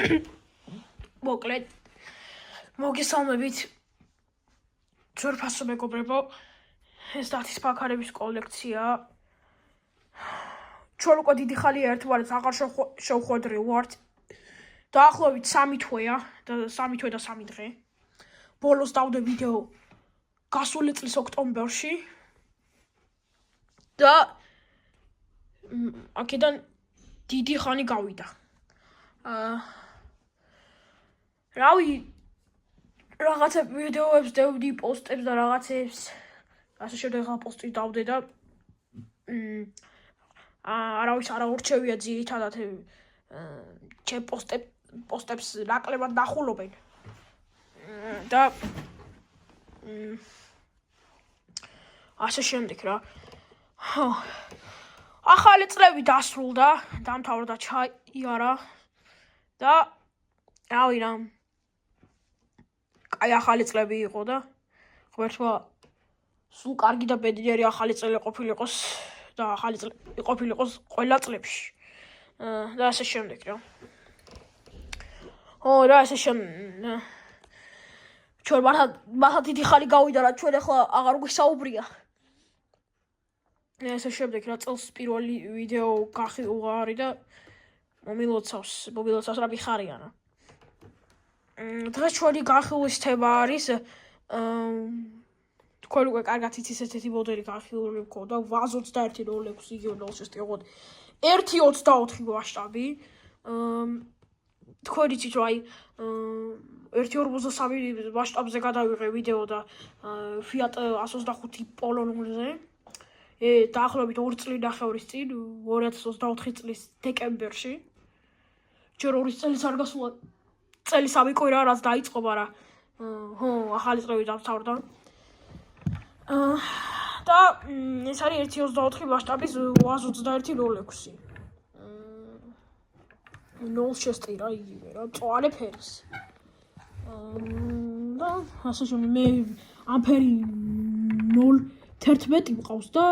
მოკლედ მოგესალმებით ძვირფასო მეგობრებო, ეს დათის ფაქარების კოლექცია. ჩვენ უკვე დიდი ხანია ერთმანეთს აღარ შევხვედრილ ვართ. დაახლოებით 3 თვეა და 3 დღე. ბოლოს დავდე ვიდეო გასული წლის ოქტომბერში და აქედან დიდი ხანი გავიდა. რავი, რაღაცა ვიდეოებს დევდი, პოსტებს და რაღაცებს. ასე შემდეგ პოსტი დავდე და არავის არ აურჩევია ძირითადად ჩემ პოსტებს ნაკლებად ნახულობენ. და ასე შემდეგ რა. ახალი წლები დასრულდა, დამთავრდა ჩაიარა და რავი რა. აი ახალი წლები იყო და ღმერთმა სულ კარგი და ბედნიერი ახალი წელი ყოფილიყოს და ახალი წელი ყოფილიყოს ყველა წლებში. და ასე შემდეგ რა. და ასე შემდეგ. ჩვენ მართლა დიდი ხანი გავიდა რა, ჩვენ ახლა აღარ გვისაუბრია. ასე შემდეგ რა, წელს პირველი ვიდეო გახილვარი და მომილოცავს რა მიხარია რა. დღეს ჩვენი განხილვის თემა არის თქვენ უკვე კარგად იცით ესეთი მოდელი განხილული მქონდა 82106 იგივე 06 იყო 1.24 მასშტაბი. თქვენ იცით რომ აი 1.43 მასშტაბზე გადავიღე ვიდეო და Fiat 125 პოლონურზე. დაახლოებით 2 წლის ნახევრის წინ 2024 წლის დეკემბერში. ჯერ 2 წელიც არ გასულა. წელი 3 კვირა რაც დაიწყო, მაგრამ ახალი წლები დამთავრდა. და ეს არის 1.24 მასშტაბის 82106. 06 რა იგივე რა, მწვანე ფერის. და ასე შემდეგ მე ამ ფერი 0.11 მყავს და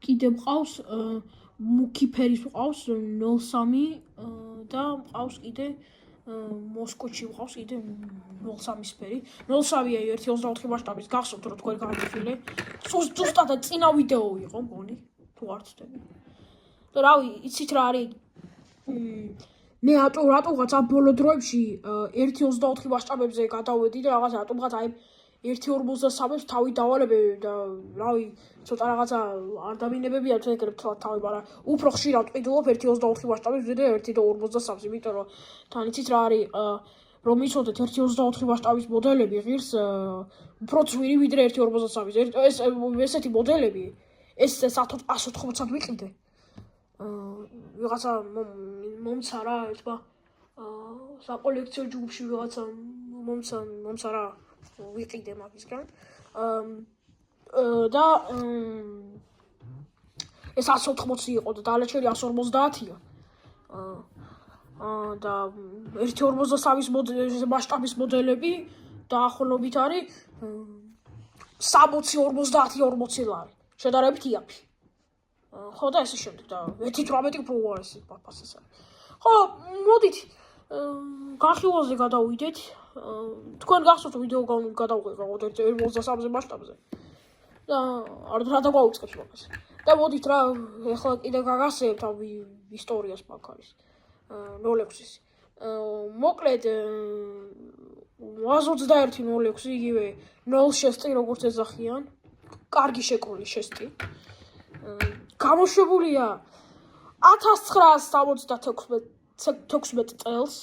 კიდე მყავს მუქი ფერის მყავს 0.3 და მყავს კიდე მოსკოვში მყავს კიდე 0.3 ფერი. 0.3-ია 1.24 მასშტაბის გახსოვთ რომ თქვენ გამიფილე. ზუსტად წინა ვიდეო იყო მგონი, თუ არ ვცდები. და რავი, იცით რა არის? მე რატომღაც ამ ბოლო დროებში 1.24 მასშტაბებზე გადავედი და რაღაცა რატომღაც აი 1.43-ს თავი დავალებე და რავი, ცოტა რაღაცა არ დამინებებია თქვენ თავი, მაგრამ უფრო ხშირად ვყიდულობ 1.24 მასშტაბებზე და 1.43-ს, იმიტომ რომ თან იცით რა არის, რომ იცოდეთ 1.24 მასშტაბის მოდელები ღირს უფრო ძვირი ვიდრე 1.43-ის. ესეთი მოდელები, ეს 180-ად ვიყიდე. ვიღაცა მომცა რა, ერთმა საკოლექციო ჯგუფში ვიღაცა მომცა რა ვიყიდე მაგისგან. და ეს 180 იყო და დანარჩენი 150-ია. და 1.43 მასშტაბის მოდელები დაახლოებით არის 60-50 ლარი. შედარებით იაფი. ხო და ესე შემდეგ და 1.18 უფრო უარესი პასეს არის. ხო, მოდით განხილვაზე გადავიდეთ. თქვენ გახსოვთ ვიდეო გადავიღე 1.23 მასშტაბზე. და რა დაგვაუწყებს მაგას. და მოდით რა, ეხლა კიდე გაგასწრებთ ამ ისტორიას ფაქარის 06-ის. მოკლედ 82106 იგივე 06 როგორც ეძახიან. კარგი შეკრული შესტი. გამოშვებულია 1976 წელს,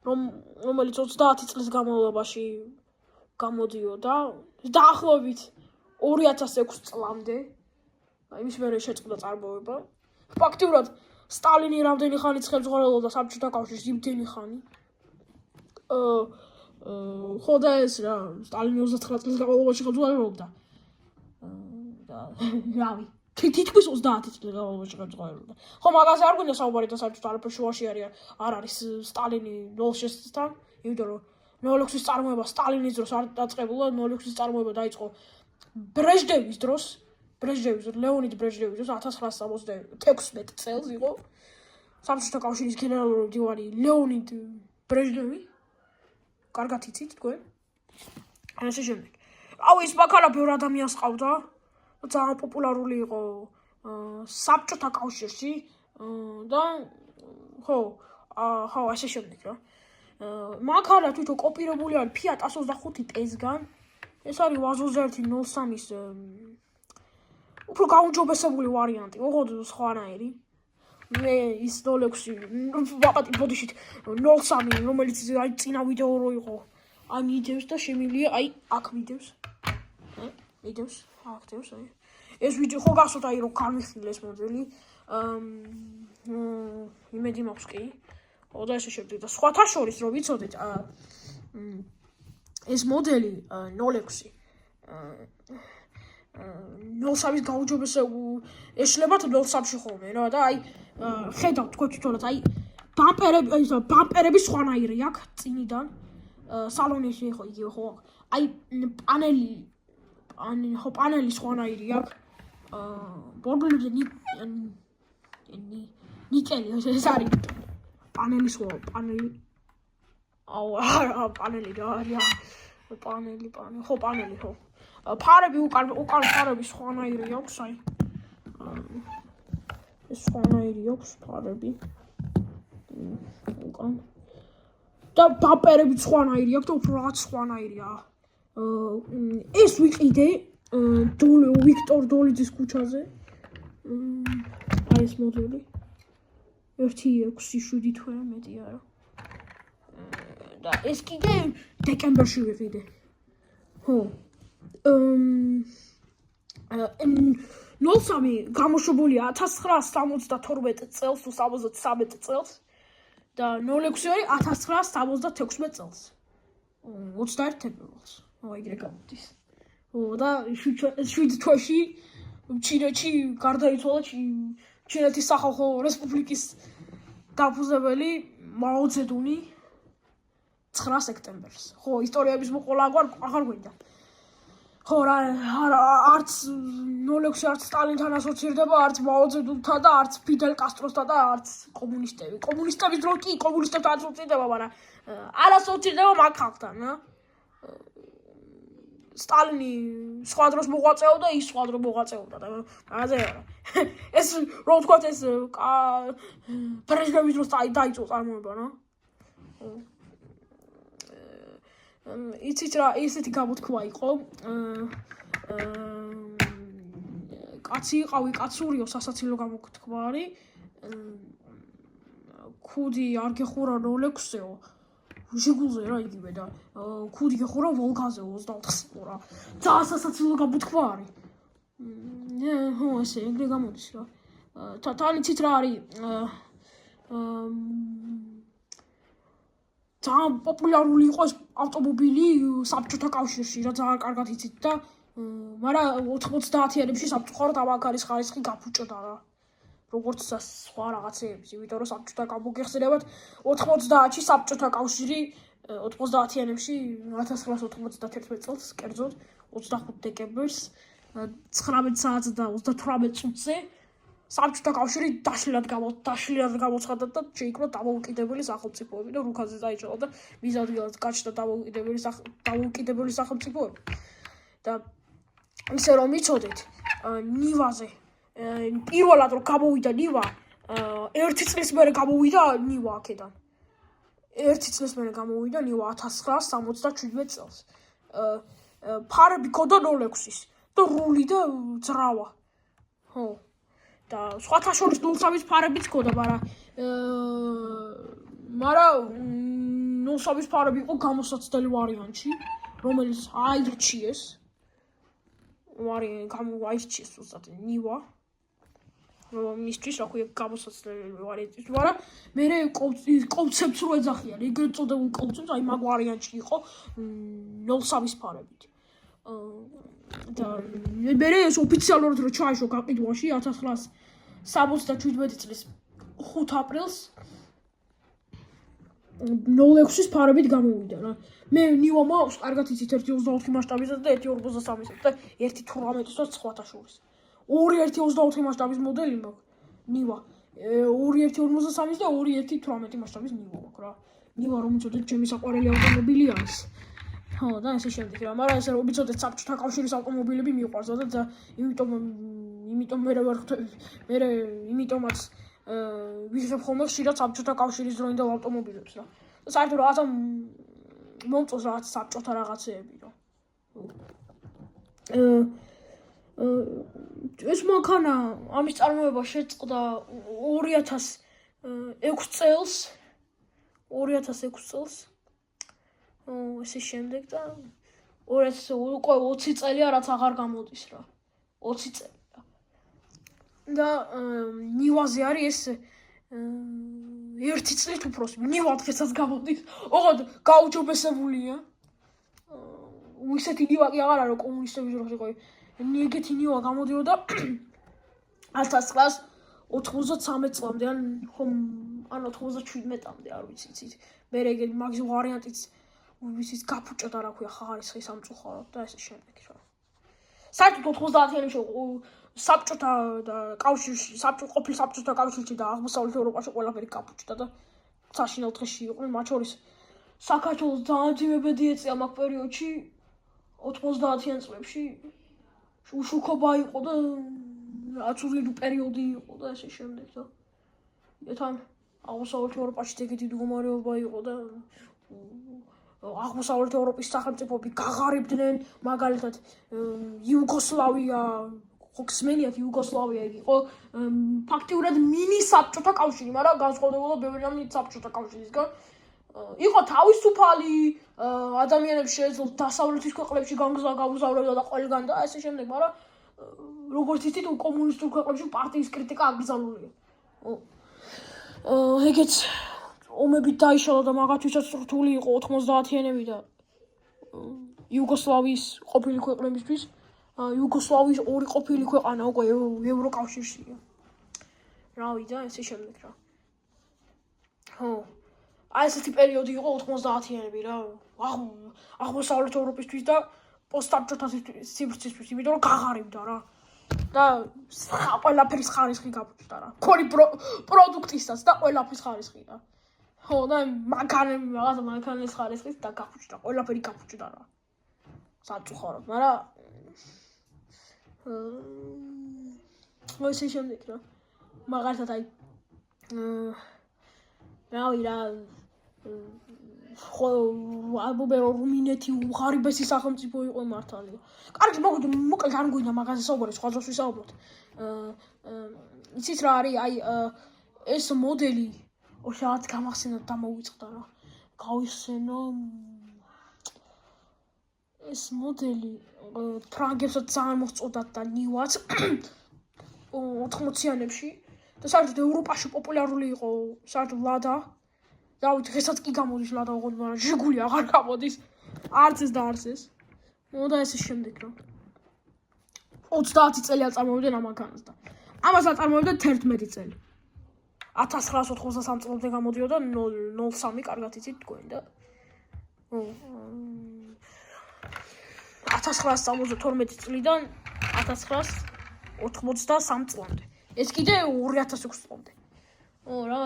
რომელიც 30 წლის განმავლობაში გამოდიოდა დაახლოებით 2006 წლამდე. იმის მერე შეწყდა წარმოება. ფაქტიურად სტალინი რამდენი ხანით ხელმძღვანელობდა საბჭოთა კავშირს, იმდენი ხანი. ხო და ეს რა, სტალინი 29 წლის განმავლობაში ხელმძღვანელობდა. და რავი, თითქმის 30 წლის განმავლობაში ხელმძღვანელობდა. ხო, მაგაზე არ გვინდა საუბარი და საერთოდ არაფერ შუაში არ არის სტალინი 06-თან, იმიტომ რომ 06-ის წარმოება სტალინის დროს არ დაწყებულა, 06-ის წარმოება დაიწყო ბრეჟნევის დროს, ლეონიდ ბრეჟნევის დროს 1976 წელს იყო საბჭოთა კავშირის გენერალური მდივანი ლეონიდ ბრეჟნევი. კარგად იცით თქვენ. ასე შემდეგ. ის ბაქალა ბევრ ადამიანს ყავდა. ძალიან პოპულარული იყო საბჭოთა კავშირში და ხო, ასე შემდეგ რა. მაქალა თვითონ კოპირებული არის Fiat 125 T-სგან. ეს არის 82103-ის უფრო გაუმჯობესებული ვარიანტი, ოღონდ სხვანაირი. მე ის 06 ვაპატი ბოდიშით 03, რომელიც აი წინა ვიდეო რო იყო. აი მიდევს და შემილია, აი აქ მიდევს. მიდევს, აქ დევს, აი. ეს ვიდეო ხო გახსოვთ აი რო გამიხსნილ ეს მოდელი. იმედი მაქვს კი. და ესე შემდეგ და სხვათა შორის რომ ვიცოდეთ ეს მოდელი 06 03-ის გაუჯობესებული ეშლებათ 03-ში ხოლმე რა და აი ხედავთ თქვენ თვითონაც აი ბამპერები სხვანაირი აქვს წინიდან სალონში ხო იგივე ხო აი პანელი სხვანაირი აქვს ბორბლებზე ნიკელი ეს არის პანელი პანელი რა არის პანელი ხო პანელი ხო ფარები უკან ფარები სხვანაირი აქვს აი ეს სხვანაირი აქვს ფარები უკან და ბამპერები სხვანაირი აქვს და უფრო რაღაც სხვანაირია ეს ვიყიდე ვიქტორ დოლიძის ქუჩაზე აი ეს მოდელი 1.6-7 თვე მეტი არა და ეს კიდე დეკემბერში ვიყიდე ხო 03 გამოშვებულია 1972 წელს თუ 73 წელს და 06 არის 1976 წელს 21 თებერვალს ეგრე გამოდის და 7 თვეში ჩინეთში გარდაიცვალა ჩინეთის სახალხო რესპუბლიკის დაფუძნებელი მაო ძედუნი 9 სექტემბერს ხო ისტორიების მოყოლა აღარ გვინდა ხო რა არც 06 არც სტალინთან ასოცირდება არც მაო ძედუნთან და არც ფიდელ კასტროსთან და არც კომუნისტების დრო კი კომუნისტებთან ასოცირდება მაგრამ არ ასოცირდება მაგ ხალხთან რა სტალინი სხვა დროს მოღვაწეობდა ის სხვა დრო მოღვაწეობდა და ასე არა ეს რო ვთქვათ ეს ბრეჟნევის დროს დაიწყო წარმოება რა იცით რა ესეთი გამოთქვა იყო კაცი იყავი კაცურიო სასაცილო გამოთქვა არის ქუდი არ გეხურა 06-ეო ჟიგულზე რა იგივე და ქუდი გეხურა ვოლგაზე 24-ზე რა ძალიან სასაცილო გამოთქვა არის ხო ესე ეგრე გამოდის რა თან იცით რა არის ძალიან პოპულარული იყო ეს ავტომობილი საბჭოთა კავშირში რა ძალიან კარგად იცით და მაგრამ 90-იანებში საბჭოთა ამაქარის ხარისხი გაფუჭდა რა როგორც სხვა რაღაცეების იმიტომ რომ საბჭოთა გამოგეხსენებათ 90-ში საბჭოთა კავშირი 90-იანებში 1991 წელს კერძოდ 25 დეკემბერს 19 საათს და 38 წუთზე საბჭოთა კავშირი დაშლილად გამოცხადდა და შეიქმნა დამოუკიდებელი სახელმწიფოები და რუქაზე დაიჭრა და მის ადგილას გაჩნდა დამოუკიდებელი სახელმწიფოები და ისე რომ იცოდეთ ნივაზე პირველად რომ გამოვიდა ნივა 1 წლის მერე გამოვიდა ნივა აქედან 1 წლის მერე გამოვიდა ნივა 1977 წელს ფარები ქონდა 06-ის და რული და ძრავა ხო და სხვათა შორის 03-ის ფარებიც ქონდა მაგრამ 03-ის ფარები იყო გამოსაცდელი ვარიანტში რომელიც აირჩიეს აირჩიეს უბრალოდ ნივა მისთვის რა ქვია გამოსაცდელი ვარიანტი მაგრამ მე კონცეფტს რო ეძახიან ეგრეთ წოდებულ კონცეფტს აი მაგ ვარიანტში იყო 03-ის ფარებით და მე ეს ოფიციალურად რო ჩაიშო გაყიდვაში 1977 წლის 5 აპრილს 06-ის ფარებით გამოვიდა რა მე ნივა მაქვს კარგად იცით 1.24 მასშტაბისა და 1.53-ის და 1.18-ისაც სხვათა შორის 2.1.24 მასშტაბის მოდელი მაქვს ნივა 2.1.53-ის და 2.1.18 მასშტაბის ნივა მაქვს რა ნივა რომ იცოდეთ ჩემი საყვარელი ავტომობილი არის. ხო და ესე შემდეგ რა, მაგრამ ესე რომ იცოდეთ საბჭოთა კავშირის ავტომობილები მიყვარს და იმიტომ მე ვარ მე იმიტომაც ვიღებ ხოლმე ხშირად საბჭოთა კავშირის დროინდელ ავტომობილებს რა. და საერთოდ რაღაცა მომწონს რაღაც საბჭოთა რაღაცეები რა. ეს მანქანა ამის წარმოება შეწყდა 2006 წელს. 2006 წელს. ესე შემდეგ და 20 წელია რაც აღარ გამოდის რა. 20 წელი რა. და ნივაზე არის ეს 1 წლით უფრო ნივა დღესაც გამოდის. ოღონდ გაუჯობესებულია. ისეთი ნივა კი აღარ არის კომუნისტების დროს იყო. ეგეთი ნივა გამოდიოდა 1993 წლამდე ან 97-მდე არ ვიცი იცით. მე ეგ მაგის ვარიანტიც ვიცით გაფუჭდა რა ქვია ხარისხი სამწუხაროდ და ესე შემდეგ რა. საერთოდ 90-იანებში საბჭოთა კავშირში, ყოფილ საბჭოთა კავშირში და აღმოსავლეთ ევროპაში ყველაფერი გაფუჭდა და საშინელ დღეში იყვნენ, მათ შორის საქართველოს ძალიან ბედი ეწია მაგ პერიოდში 90-იან წლებში უშუქობა იყო და აცურლი პერიოდი იყო და ესე შემდეგ და თან აღმოსავლეთ ევროპაში ეგეთი მდგომარეობა იყო და აღმოსავლეთ ევროპის სახელმწიფოები გაღარიბდნენ, მაგალითად იუგოსლავია, ხოქსმენიათ იუგოსლავია იყო ფაქტიურად მინი საბჭოთა კავშირი, მაგრამ განსხვავდებოდა ბევრი რამე საბჭოთა კავშირისგან. იყო თავისუფალი ადამიანებს შეეძლოთ დასავლეთის ქვეყნებში გამგზავრება და ყველგან და ესე შემდეგ, მაგრამ როგორც იცით, კომუნისტურ ქვეყნებში პარტიის კრიტიკა აკრძალულია. ეგეც ომებით დაიშალა და მაგათვისაც რთული იყო 90-იანები და იუგოსლავიის ყოფილი ქვეყნებისთვის. იუგოსლავიის ორი ყოფილი ქვეყანა უკვე ევროკავშირშია. რავი და ესე შემდეგ რა. ხო. აი ესეთი პერიოდი იყო 90-იანები რა. აღმოსავლეთ ევროპისთვის და პოსტსაბჭოთა სივრცისთვის, იმიტომ რომ გაღარიბდა რა. და ყველაფრის ხარისხი გაფუჭდა რა. ქონი პროდუქტისაც და ყველაფრის ხარისხი რა. ხო და მანქანის ხარისხით და გაფუჭდა, ყველაფერი გაფუჭდა რა. სამწუხაროდ, მაგრამ ესე შემდეგ რა. მაგალითად აი რავი რა ხო ალბომე რუმინეთი უღარიბესი სახელმწიფო იყო მართალი. კარგი, მოკლედ არ მგვინდა მაგაზე საუბარი, სხვა დროს ვისაუბროთ. იცით რა არის აი ეს მოდელი ოღონდ გამახსენოთ და მოვიწყდა რა. გავიხსენო ეს მოდელი ფრანგებსაც ძალიან მოწოდათ და ნივაც 80-იანებში და საერთოდ ევროპაში პოპულარული იყო საერთოდ ლადა. დავით დღესაც კი გამოდის ლადა ოღონდ, მაგრამ ჟიგული აღარ გამოდის. არც ეს და არც ეს. და ესე შემდეგ რა. 30 წელი აწარმოებდნენ ამ მანქანას და ამას აწარმოებდნენ 11 წელი. 1993 წლამდე გამოდიოდა 03 კარგად იცით თქვენ და 1972 წლიდან 1983 წლამდე. ეს კიდე 2006 წლამდე.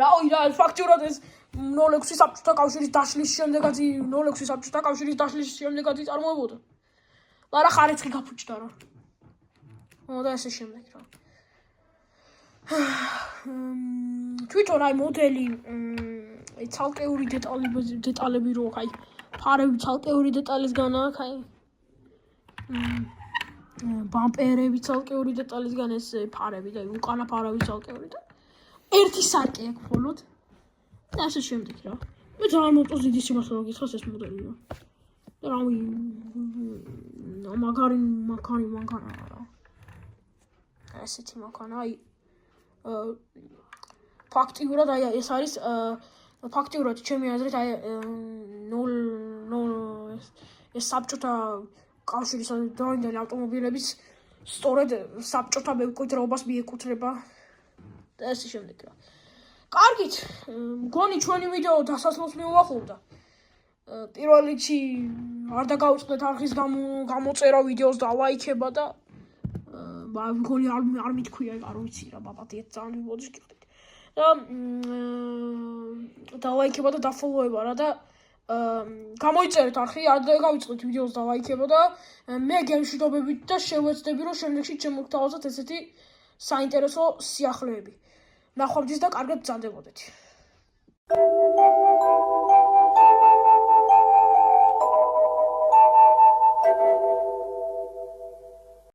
რავი რა, ფაქტიურად ეს 06 საბჭოთა კავშირის დაშლის შემდეგაც 06 საბჭოთა კავშირის დაშლის შემდეგაც წარმოებოდა. მაგრამ ხარისხი გაფუჭდა რა. და ესე შემდეგ რა. თვითონ აი მოდელი ცალკეული დეტალები რო აი ფარები ცალკეული დეტალისგან აქვს აი ბამპერები ცალკეული დეტალისგან ეს ფარები და უკანა ფარები ცალკეული და ერთი სარკე აქვს მხოლოდ და ასე შემდეგ რა. მე ძალიან მომწონს დიდი სიმართლე გითხრას ეს მოდელი რა. და რავი მაგარი მანქანა რა. ესეთი მანქანა აი ფაქტიურად აი ეს არის ფაქტიურად ჩემი აზრით აი ეს საბჭოთა კავშირის დროინდელი ავტომობილების სწორედ საბჭოთა მემკვიდრეობას მიეკუთვნება და ესე შემდეგ რა. კარგით, მგონი ჩვენი ვიდეო დასასრულს მივუახლოვდა. პირველ რიგში არ დაგავიწყდეთ არხის გამოწერა ვიდეოს და ლაიქება და მგონი არ მითქვია, არ ვიცი რა, ბაბათი ძალიან მიბოდის გიხდით. და ლაიქება და დაფოლოება რა და გამოიწერეთ არხი, არ გავიწყდით ვიდეოს და ლაიქება და მე გემშვიდობებით და შევეცდები რომ შემდეგში შემოგთავაზოთ ესეთი საინტერესო სიახლეები. ნახვამდის და კარგად ბრძანდებოდეთ.